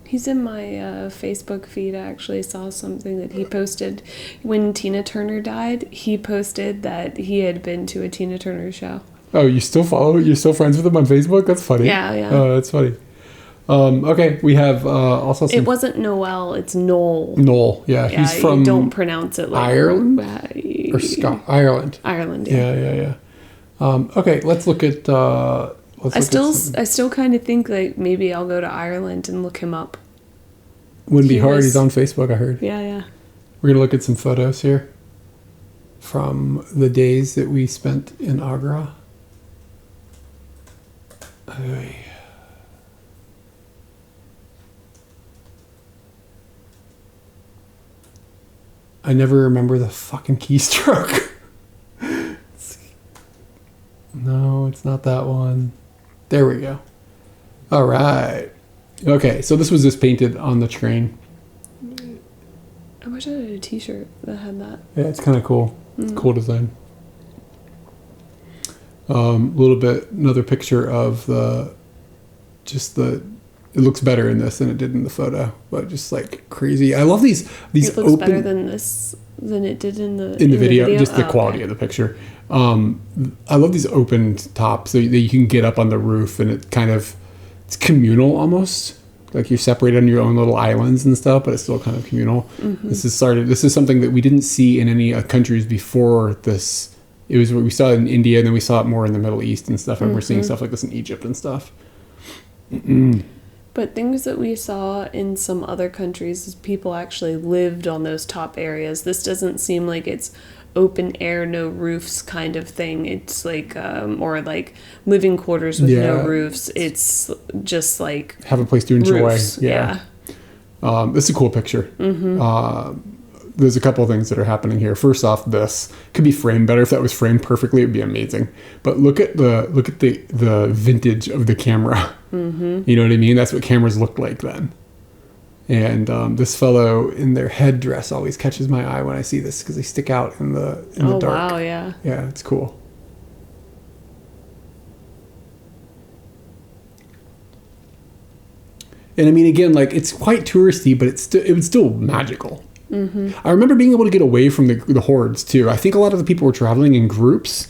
He's in my Facebook feed. I actually saw something that he posted. When Tina Turner died, he posted that he had been to a Tina Turner show. Oh, you still follow? You're still friends with him on Facebook? That's funny. Yeah, yeah. Oh, that's funny. Okay, we have also some... It wasn't Noel, it's Noel. Noel, yeah. He's from... You don't pronounce it like... Ireland? Or Scotland? Ireland. Ireland, yeah. Yeah. Okay, let's look at... I still kind of think like maybe I'll go to Ireland and look him up. Wouldn't be hard. He's on Facebook, I heard. Yeah. We're going to look at some photos here from the days that we spent in Agra. I never remember the fucking keystroke. No, it's not that one. There we go. All right. Okay, so this was just painted on the train. I wish I had a t-shirt that had that. Yeah, it's kind of cool. It's cool design. Little bit, another picture of it looks better in this than it did in the photo, but just like crazy. I love these It looks open, better than it did in the video. Just the quality of the picture. I love these open tops so that you can get up on the roof, and it's communal almost. Like you're separated on your own little islands and stuff, but it's still kind of communal. Mm-hmm. This is something that we didn't see in any countries before this. It was what we saw in India, and then we saw it more in the Middle East and stuff, and we're seeing stuff like this in Egypt and stuff. But things that we saw in some other countries is people actually lived on those top areas. This doesn't seem like it's open air, no roofs kind of thing. It's like or like living quarters with no roofs. It's just like have a place to enjoy. Roofs. Yeah. This is a cool picture. there's a couple of things that are happening here. First off, this could be framed better. If that was framed perfectly, it would be amazing. But look at the vintage of the camera. Mm-hmm. You know what I mean? That's what cameras looked like then. And this fellow in their headdress always catches my eye when I see this because they stick out in the dark. Oh wow, yeah. Yeah, it's cool. And I mean, again, like, it's quite touristy, but it was still magical. Mm-hmm. I remember being able to get away from the hordes too. I think a lot of the people were traveling in groups,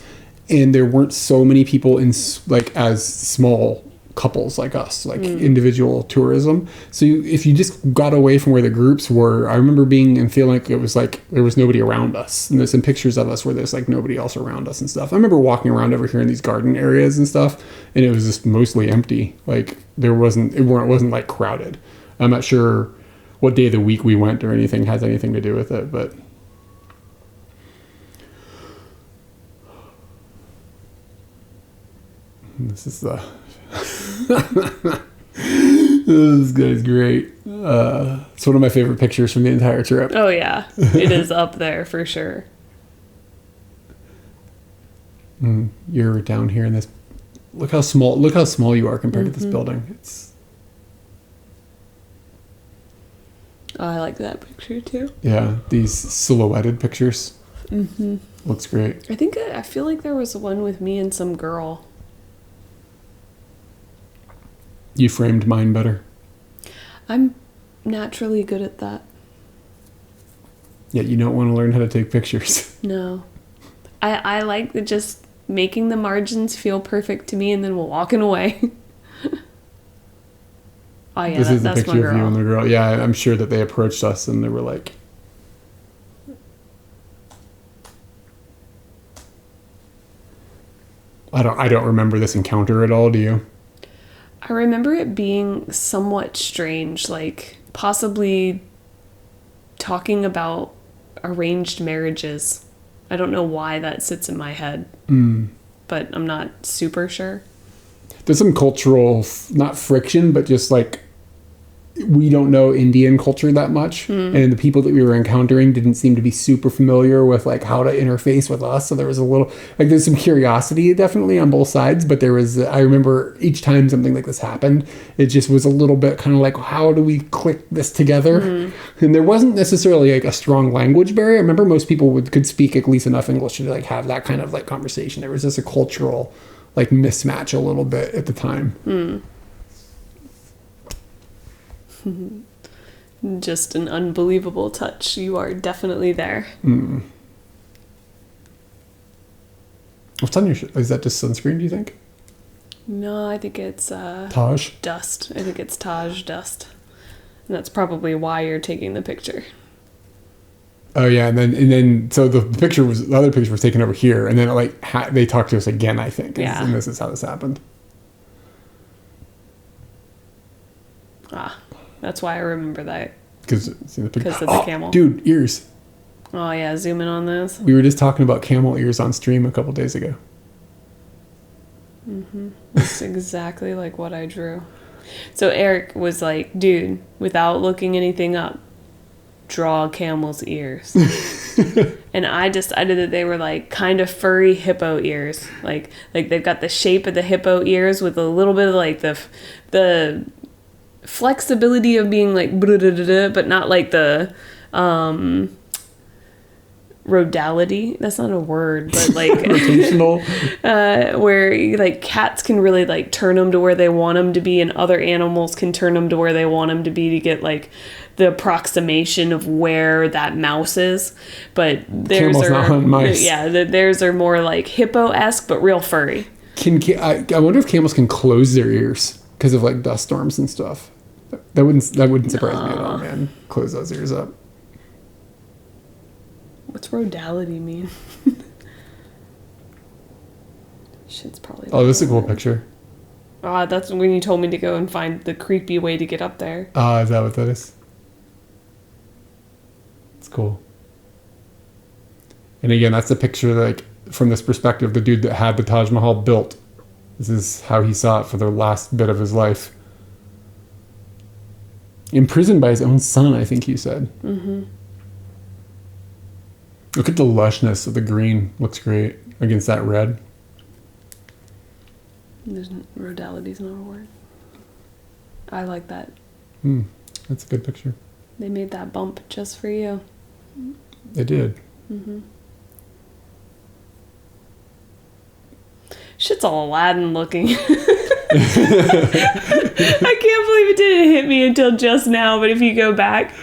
and there weren't so many people in like as small couples like us, like individual tourism. So if you just got away from where the groups were, I remember being and feeling like it was like there was nobody around us. And there's some pictures of us where there's like nobody else around us and stuff. I remember walking around over here in these garden areas and stuff, and it was just mostly empty. Like it wasn't like crowded. I'm not sure what day of the week we went or anything has anything to do with it, but this is the this guy's great. It's one of my favorite pictures from the entire trip. Oh yeah, it is up there for sure. You're down here in this. Look how small you are compared to this building. It's. Oh, I like that picture too. Yeah, these silhouetted pictures. Mm-hmm. Looks great. I feel like there was one with me and some girl. You framed mine better. I'm naturally good at that. Yeah, you don't want to learn how to take pictures. No. I like just making the margins feel perfect to me and then walking away. Oh yeah, this is the that's picture my of you girl. and the girl. Yeah, I'm sure that they approached us and they were like, I don't remember this encounter at all, do you? I remember it being somewhat strange, like possibly talking about arranged marriages. I don't know why that sits in my head, but I'm not super sure. There's some cultural, not friction, but just like we don't know Indian culture that much. And the people that we were encountering didn't seem to be super familiar with like how to interface with us. So there was a little, like there's some curiosity definitely on both sides, but there was, I remember each time something like this happened, it just was a little bit kind of like, how do we click this together? And there wasn't necessarily like a strong language barrier. I remember most people could speak at least enough English to like have that kind of like conversation. There was just a cultural like mismatch a little bit at the time. Just an unbelievable touch. You are definitely there. What's on your shirt? Is that just sunscreen, do you think? No, I think it's Taj? dust. I think it's Taj dust. And that's probably why you're taking the picture. Oh yeah, and then so the other picture was taken over here, and then they talked to us again, I think. Yeah. And this is how this happened. That's why I remember that. Because of the camel. Dude, ears. Oh yeah, zoom in on this. We were just talking about camel ears on stream a couple days ago. That's exactly like what I drew. So Eric was like, dude, without looking anything up, draw camel's ears. And I decided that they were like kind of furry hippo ears. Like they've got the shape of the hippo ears with a little bit of like the flexibility of being like but not like the rodality, that's not a word, but like rotational, where like cats can really like turn them to where they want them to be, and other animals can turn them to where they want them to be to get like the approximation of where that mouse is. But theirs Camels not hunt mice. Yeah, theirs are more like hippo-esque but real furry. I wonder if camels can close their ears because of like dust storms and stuff. That wouldn't surprise me at all, man. Close those ears up. What's rodality mean? Shit's probably. Oh, this is a cool picture. That's when you told me to go and find the creepy way to get up there. Is that what that is? It's cool. And again, that's the picture, like, from this perspective, the dude that had the Taj Mahal built. This is how he saw it for the last bit of his life. Imprisoned by his own son, I think he said. Look at the lushness of the green. Looks great against that red. Rodality's not a word. I like that. That's a good picture. They made that bump just for you. They did. Shit's all Aladdin looking. I can't believe it didn't hit me until just now, but if you go back,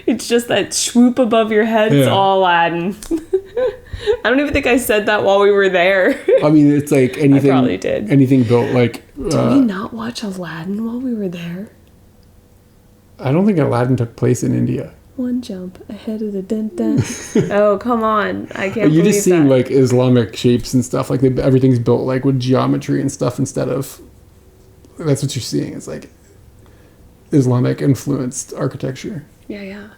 it's just that swoop above your head. It's all Aladdin. I don't even think I said that while we were there. I mean, it's like anything. I probably did. Anything built like. Did we not watch Aladdin while we were there? I don't think Aladdin took place in India. One jump ahead of the dun. Oh, come on. I can't believe You just seeing that. like Islamic shapes and stuff. Like everything's built like with geometry and stuff instead of. That's what you're seeing. It's like Islamic influenced architecture. Yeah.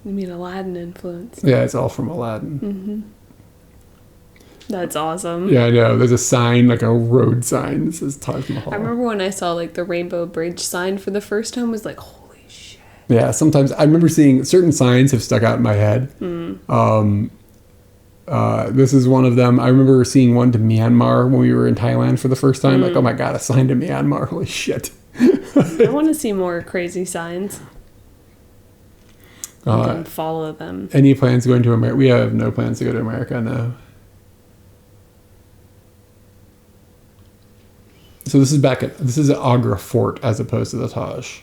You mean Aladdin influence? Yeah, it's all from Aladdin. That's awesome. Yeah, I know. There's a sign, like a road sign that says Taj Mahal. I remember when I saw like the Rainbow Bridge sign for the first time, I was like, holy shit. Yeah, sometimes I remember seeing certain signs have stuck out in my head. This is one of them. I remember seeing one to Myanmar when we were in Thailand for the first time. Like, oh my God, a sign to Myanmar. Holy shit. I want to see more crazy signs. And follow them. Any plans going to America? We have no plans to go to America, no. So this is Agra Fort as opposed to the Taj,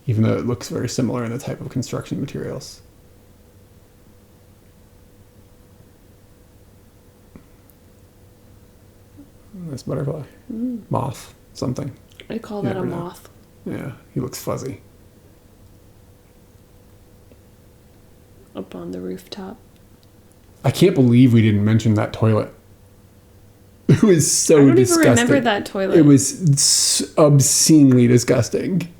even though it looks very similar in the type of construction materials. Nice butterfly. Moth, something. I call that a never know. moth. Yeah, he looks fuzzy. Up on the rooftop. I can't believe we didn't mention that toilet. It was so I don't disgusting. even remember that toilet. It was obscenely disgusting.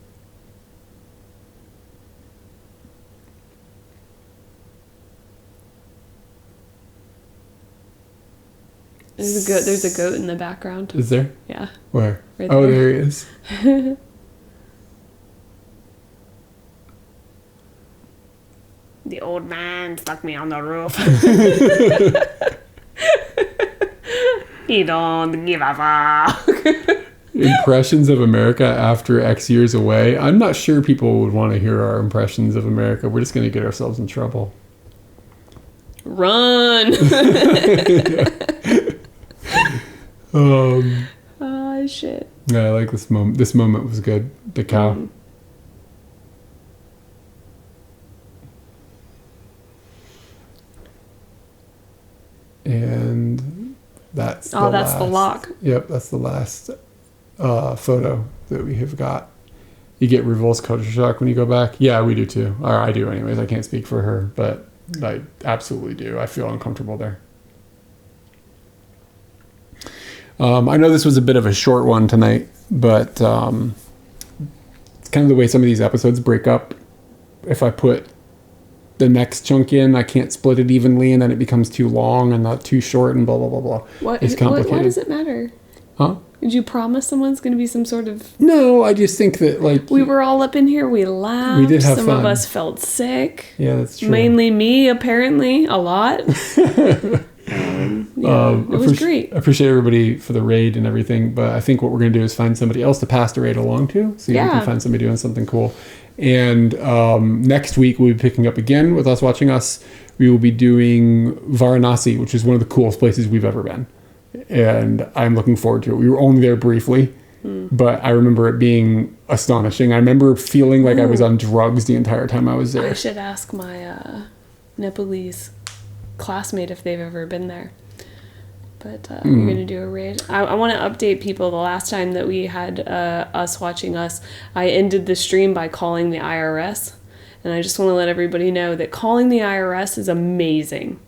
There's a goat in the background. Is there? Yeah. Where? Right Oh, there. there he is. The old man stuck me on the roof. He don't give a fuck. Impressions of America after X years away. I'm not sure people would want to hear our impressions of America. We're just going to get ourselves in trouble. Run. Oh, shit. Yeah, I like this moment. This moment was good. The cow. And that's the that's the lock. Yep, that's the last photo that we have got. You get reverse culture shock when you go back. Yeah, we do too. Or I do anyways. I can't speak for her, but I absolutely do. I feel uncomfortable there. I know this was a bit of a short one tonight, but it's kind of the way some of these episodes break up. If I put the next chunk in, I can't split it evenly, and then it becomes too long and not too short, and blah blah blah blah. It's complicated. Why does it matter? Huh? Did you promise someone's going to be some sort of... No, I just think that like we were all up in here. We laughed. We did have some fun. of us felt sick. Yeah, that's true. Mainly me, apparently, a lot. It was great. I appreciate everybody for the raid and everything, but I think what we're going to do is find somebody else to pass the raid along to, so you can find somebody doing something cool. And next week we'll be picking up again with Us Watching Us. We will be doing Varanasi, which is one of the coolest places we've ever been. And I'm looking forward to it. We were only there briefly, but I remember it being astonishing. I remember feeling like I was on drugs the entire time I was there. I should ask my Nepalese classmate if they've ever been there. But we're going to do a raid. I want to update people. The last time that we had Us Watching Us, I ended the stream by calling the IRS. And I just want to let everybody know that calling the IRS is amazing.